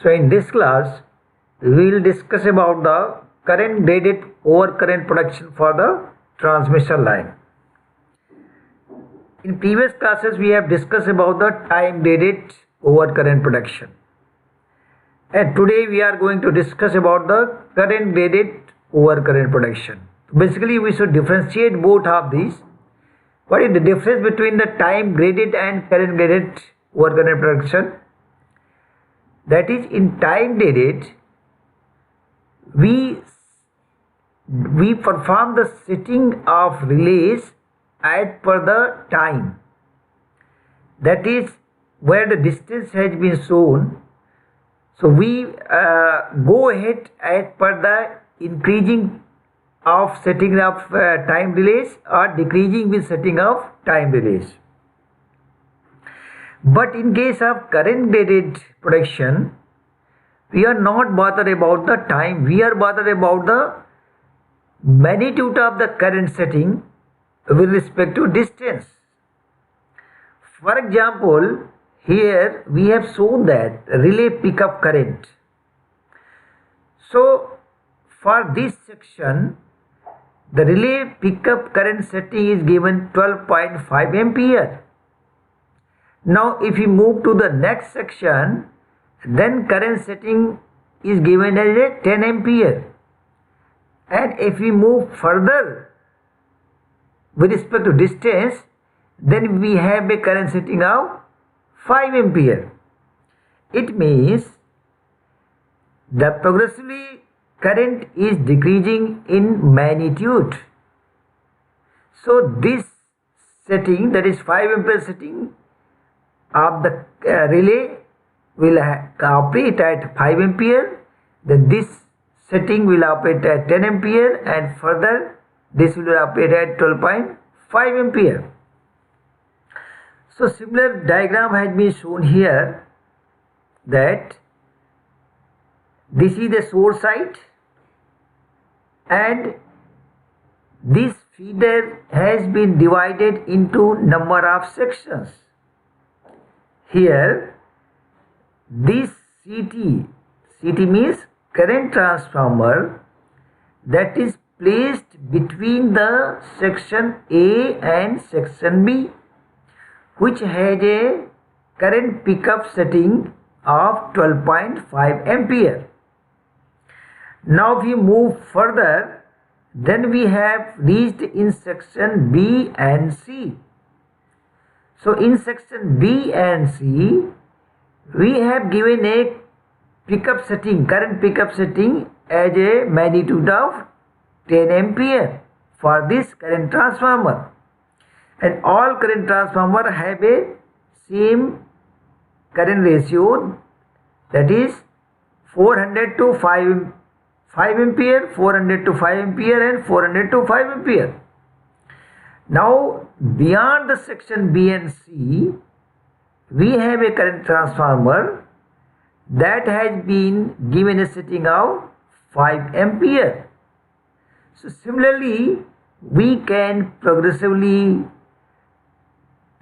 So in this class, we will discuss about the current graded overcurrent protection for the transmission line. In previous classes, we have discussed about the time graded overcurrent protection. And today we are going to discuss about the current graded overcurrent protection. Basically, we should differentiate both of these. What is the difference between the time graded and current graded overcurrent protection? That is, in time graded, we perform the setting of relays as per the time. That is, where the distance has been shown. So we go ahead as per the increasing of setting of time relays or decreasing with setting of time relays. But in case of current graded protection, we are not bothered about the time, we are bothered about the magnitude of the current setting with respect to distance. For example, here we have shown that relay pickup current. So for this section, the relay pickup current setting is given 12.5 ampere. Now if we move to the next section, then current setting is given as a 10 ampere. And if we move further with respect to distance, then we have a current setting of 5 ampere. It means the progressively current is decreasing in magnitude. So this setting, that is 5 ampere setting of the relay, will operate at 5 ampere, then this setting will operate at 10 ampere, and further this will operate at 12.5 ampere. So similar diagram has been shown here, that this is the source side and this feeder has been divided into number of sections. Here this CT means current transformer, that is placed between the section A and section B, which has a current pickup setting of 12.5 ampere. Now if we move further, then we have reached in section B and C. So in section B and C, we have given a pickup setting, current pickup setting as a magnitude of 10 ampere for this current transformer. And all current transformer have a same current ratio, that is 400 to 5 ampere, 400 to 5 ampere and 400 to 5 ampere. Now beyond the section B and C, we have a current transformer that has been given a setting of 5 ampere. So similarly, we can progressively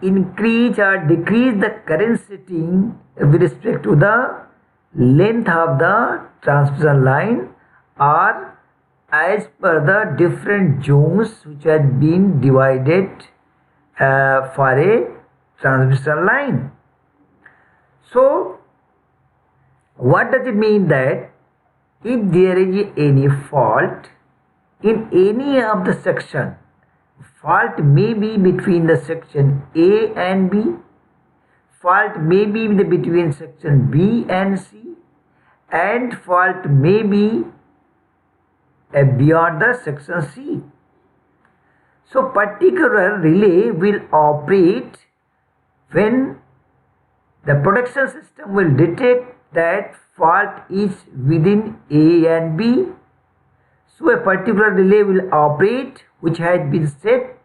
increase or decrease the current setting with respect to the length of the transmission line or as per the different zones which have been divided for a transmission line. So what does it mean? That if there is any fault in any of the section, fault may be between the section A and B, fault may be between section B and C, and fault may be beyond the section C. So particular relay will operate when the protection system will detect that fault is within A and B. So a particular relay will operate which has been set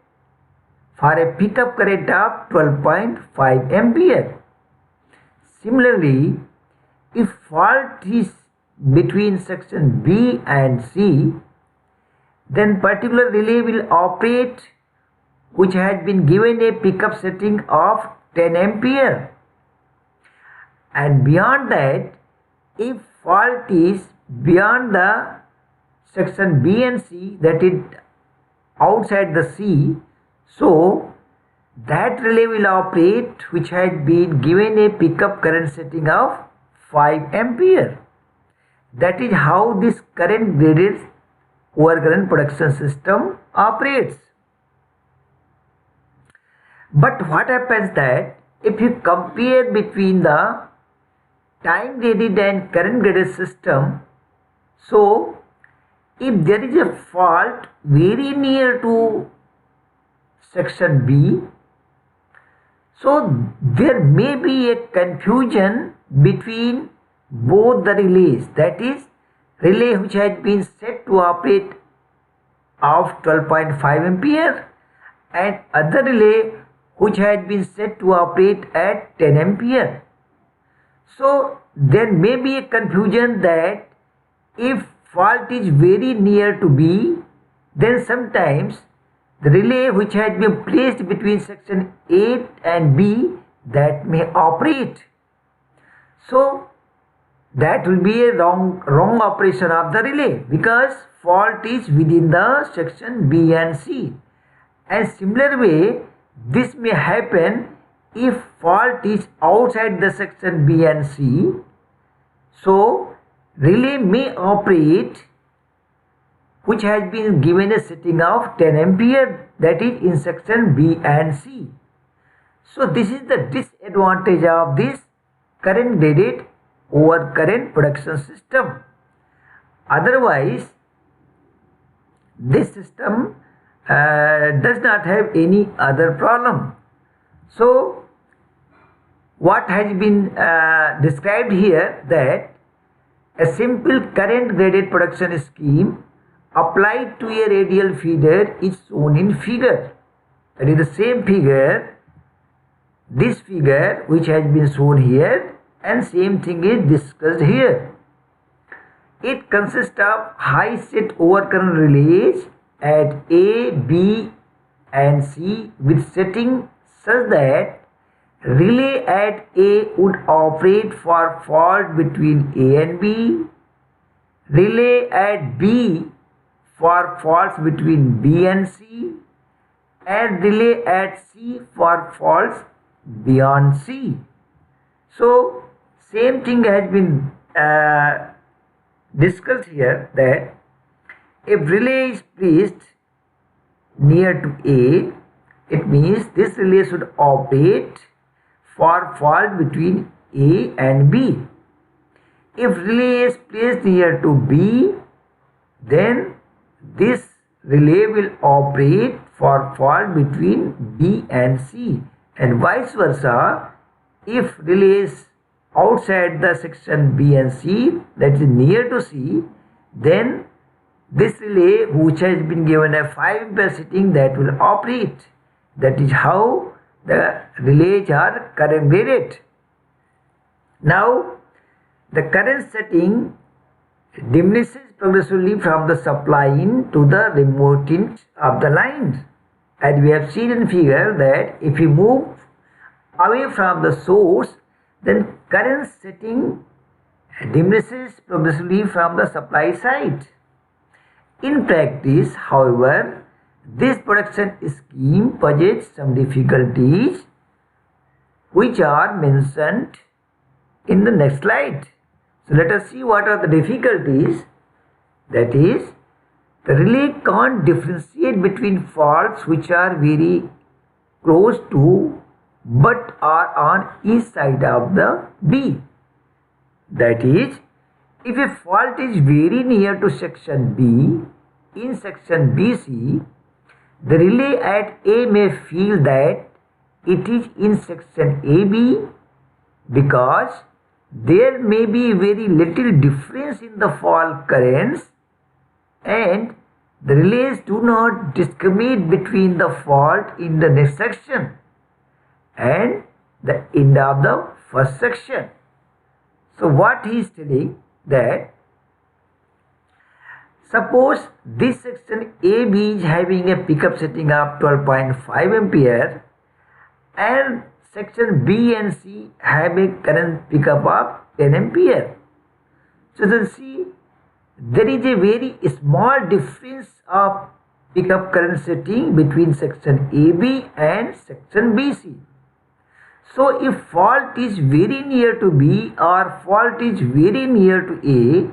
for a pickup current of 12.5 ampere. Similarly, if fault is between section B and C, then particular relay will operate which has been given a pickup setting of 10 ampere. And beyond that, if fault is beyond the section B and C, that is outside the C, so that relay will operate which has been given a pickup current setting of 5 ampere. That is how this current graded overcurrent protection system operates. But what happens that if you compare between the time graded and current graded system, so if there is a fault very near to section B, so there may be a confusion between both the relays, that is relay which has been set to operate of 12.5 ampere and other relay which has been set to operate at 10 ampere. So there may be a confusion that if fault is very near to B, then sometimes the relay which has been placed between section A and B, that may operate. So that will be a wrong operation of the relay because fault is within the section B and C. And similar way, this may happen if fault is outside the section B and C. So relay may operate which has been given a setting of 10 ampere, that is in section B and C. So this is the disadvantage of this current graded overcurrent protection system. Otherwise, this system does not have any other problem. So what has been described here, that a simple current graded protection scheme applied to a radial feeder is shown in figure. That is the same figure, this figure which has been shown here, and same thing is discussed here. It consists of high set overcurrent relays at A, B and C with setting such that relay at A would operate for fault between A and B, relay at B for faults between B and C, and relay at C for faults beyond C. So same thing has been discussed here, that if relay is placed near to A, it means this relay should operate for fault between A and B. If relay is placed near to B, then this relay will operate for fault between B and C, and vice versa. If relay is outside the section B and C, that is near to C, then this relay which has been given a 5 ampere setting, that will operate. That is how the relays are current graded. Now the current setting diminishes progressively from the supply in to the remote end of the lines. As we have seen in figure, that if we move away from the source, then current setting diminishes progressively from the supply side. In practice, however, this protection scheme possesses some difficulties which are mentioned in the next slide. So let us see what are the difficulties. That is, the relay can't differentiate between faults which are very close to but are on each side of the B. That is, if a fault is very near to section B, in section BC, the relay at A may feel that it is in section AB because there may be very little difference in the fault currents, and the relays do not discriminate between the fault in the next section and the end of the first section. So what he is telling, that suppose this section AB is having a pickup setting of 12.5 ampere and section B and C have a current pickup of 10 ampere. So then see, there is a very small difference of pickup current setting between section AB and section BC. So if fault is very near to B or fault is very near to A,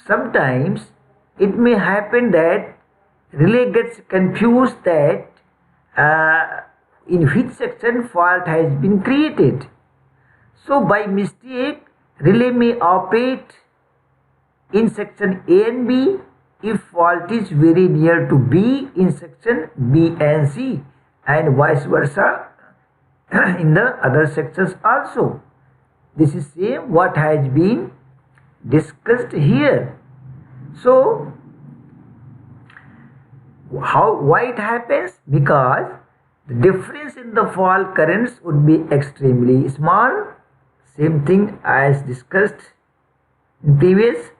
sometimes it may happen that relay gets confused that in which section fault has been created. So by mistake, relay may operate in section A and B if fault is very near to B in section B and C, and vice versa in the other sections also. This is same what has been discussed here. So why it happens? Because the difference in the fault currents would be extremely small. Same thing as discussed in previous.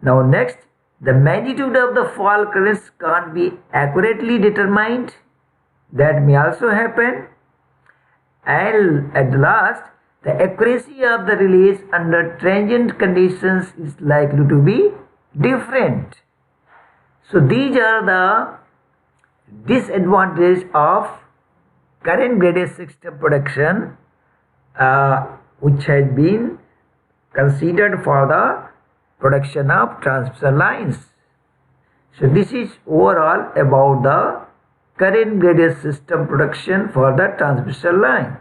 Now next, the magnitude of the fault currents can't be accurately determined. That may also happen. And at the last, the accuracy of the relays under transient conditions is likely to be different. So these are the disadvantages of current graded system production which has been considered for the production of transmission lines. So this is overall about the current graded system production for the transmission line.